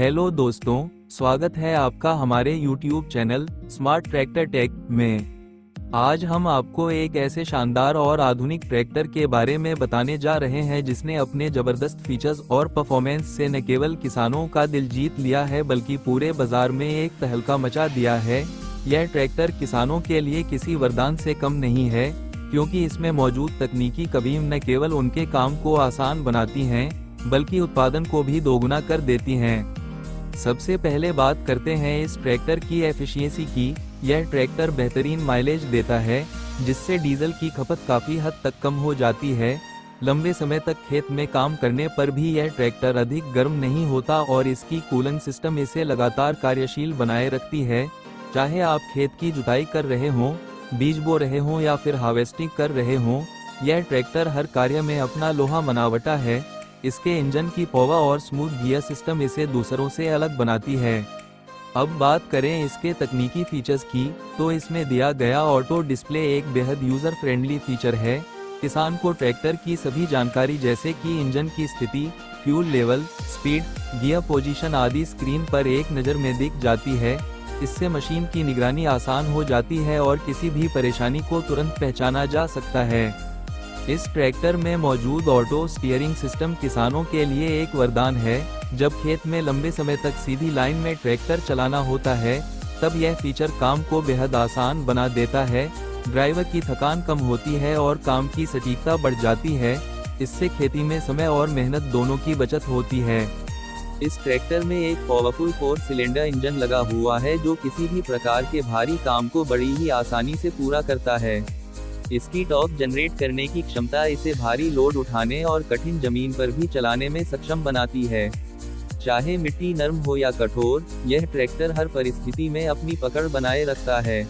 Hello दोस्तों, स्वागत है आपका हमारे YouTube channel smart tractor tech में। आज हम आपको एक ऐसे शानदार और आधुनिक ट्रैक्टर के बारे में बताने जा रहे हैं जिसने अपने जबरदस्त फीचर्स और परफॉर्मेंस से न केवल किसानों का दिल जीत लिया है बल्कि पूरे बाजार में एक तहलका मचा दिया है। यह ट्रैक्टर किसानों के लिए किसी वरदान से कम नहीं है, क्योंकि इसमें मौजूद तकनीकी कदम न केवल उनके काम को आसान बनाती हैं बल्कि उत्पादन को भी दोगुना कर देती हैं। सबसे पहले बात करते हैं इस ट्रैक्टर की एफिशिएंसी की। यह ट्रैक्टर बेहतरीन माइलेज देता है, जिससे डीजल की खपत काफी हद तक कम हो जाती है। लंबे समय तक खेत में काम करने पर भी यह ट्रैक्टर अधिक गर्म नहीं होता और इसकी कूलिंग सिस्टम इसे लगातार कार्यशील बनाए रखती है। चाहे आप खेत की जुताई कर रहे हों, बीज बो रहे हों या फिर हार्वेस्टिंग कर रहे हों, यह ट्रैक्टर हर कार्य में अपना लोहा मनावटा है। इसके इंजन की पावर और स्मूथ गियर सिस्टम इसे दूसरों से अलग बनाती है। अब बात करें इसके तकनीकी फीचर्स की, तो इसमें दिया गया ऑटो डिस्प्ले एक बेहद यूजर फ्रेंडली फीचर है। किसान को ट्रैक्टर की सभी जानकारी जैसे कि इंजन की स्थिति, fuel level, speed, gear position आदि स्क्रीन पर एक नज़र में दिख जाती है। इससे मशीन की निगरानी आसान हो जाती है और किसी भी परेशानी को तुरंत पहचाना जा सकता है। इस ट्रैक्टर में मौजूद ऑटो स्टीयरिंग सिस्टम किसानों के लिए एक वरदान है। जब खेत में लंबे समय तक सीधी लाइन में ट्रैक्टर चलाना होता है, तब यह फीचर काम को बेहद आसान बना देता है। ड्राइवर की थकान कम होती है और काम की सटीकता बढ़ जाती है। इससे खेती में समय और मेहनत दोनों की बचत होती है। इस ट्रैक्टर में एक पावरफुल 4 सिलेंडर इंजन लगा हुआ है जो किसी भी प्रकार के भारी काम को बड़ी ही आसानी से पूरा करता है। इसकी टॉर्क जनरेट करने की क्षमता इसे भारी लोड उठाने और कठिन जमीन पर भी चलाने में सक्षम बनाती है। चाहे मिट्टी नरम हो या कठोर, यह ट्रैक्टर हर परिस्थिति में अपनी पकड़ बनाए रखता है।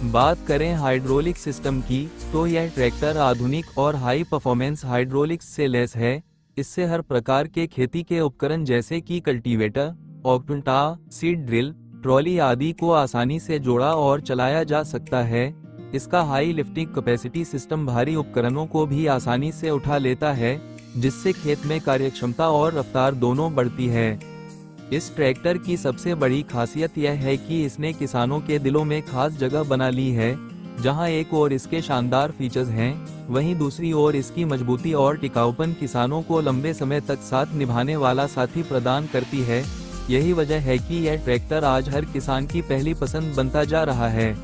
बात करें हाइड्रोलिक सिस्टम की, तो यह ट्रैक्टर आधुनिक और हाई परफॉर्मेंस हाइड्रोलिक्स से लैस है। इससे हर प्रकार के खेती के उपकरण जैसे कि कल्टीवेटर, ऑक्टुटा, सीड ड्रिल, ट्रॉली आदि को आसानी से जोड़ा और चलाया जा सकता है। इसका हाई लिफ्टिंग कैपेसिटी सिस्टम भारी उपकरणों को भी आसानी से उठा लेता है, जिससे खेत में कार्यक्षमता और रफ्तार दोनों बढ़ती है। इस ट्रैक्टर की सबसे बड़ी खासियत यह है कि इसने किसानों के दिलों में खास जगह बना ली है। जहां एक ओर इसके शानदार फीचर्स हैं, वहीं दूसरी ओर इसकी मजबूती और टिकाऊपन किसानों को लंबे समय तक साथ निभाने वाला साथी प्रदान करती है। यही वजह है कि यह ट्रैक्टर आज हर किसान की पहली पसंद बनता जा रहा है।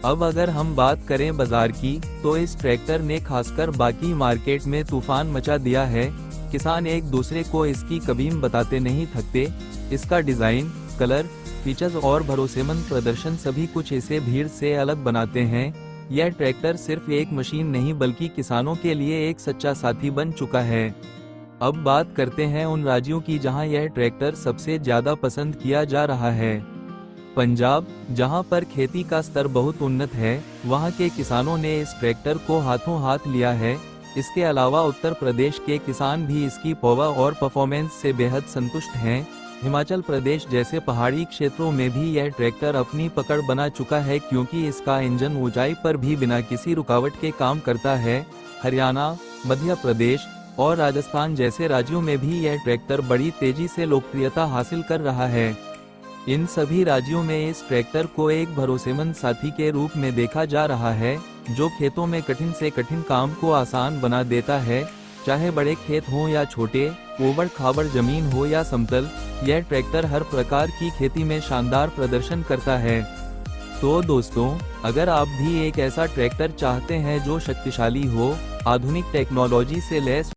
अब अगर हम बात करें बाजार की, तो इस ट्रैक्टर ने खासकर बाकी मार्केट में तूफान मचा दिया है। किसान एक दूसरे को इसकी कदीम बताते नहीं थकते। इसका डिजाइन, कलर, फीचर्स और भरोसेमंद प्रदर्शन सभी कुछ इसे भीड़ से अलग बनाते हैं। यह ट्रैक्टर सिर्फ एक मशीन नहीं बल्कि किसानों के लिए एक सच्चा साथी बन चुका है। अब बात करते हैं उन राज्यों की जहां यह ट्रैक्टर सबसे ज्यादा पसंद किया जा रहा है। पंजाब, जहां पर खेती का स्तर बहुत उन्नत है, वहां के किसानों ने इस ट्रैक्टर को हाथों हाथ लिया है। इसके अलावा उत्तर प्रदेश के किसान भी इसकी पावर और परफॉर्मेंस से बेहद संतुष्ट हैं। हिमाचल प्रदेश जैसे पहाड़ी क्षेत्रों में भी यह ट्रैक्टर अपनी पकड़ बना चुका है, क्योंकि इसका इंजन ऊंचाई पर भी बिना किसी रुकावट के काम करता है। हरियाणा, मध्य प्रदेश और राजस्थान जैसे राज्यों में भी यह ट्रैक्टर बड़ी तेजी से लोकप्रियता हासिल कर रहा है। इन सभी राज्यों में इस ट्रैक्टर को एक भरोसेमंद साथी के रूप में देखा जा रहा है, जो खेतों में कठिन से कठिन काम को आसान बना देता है। चाहे बड़े खेत हों या छोटे, ऊबड़ खाबड़ जमीन हो या समतल, यह ट्रैक्टर हर प्रकार की खेती में शानदार प्रदर्शन करता है। तो दोस्तों, अगर आप भी एक ऐसा ट्रैक्टर चाहते हैं जो शक्तिशाली हो, आधुनिक टेक्नोलॉजी से लैस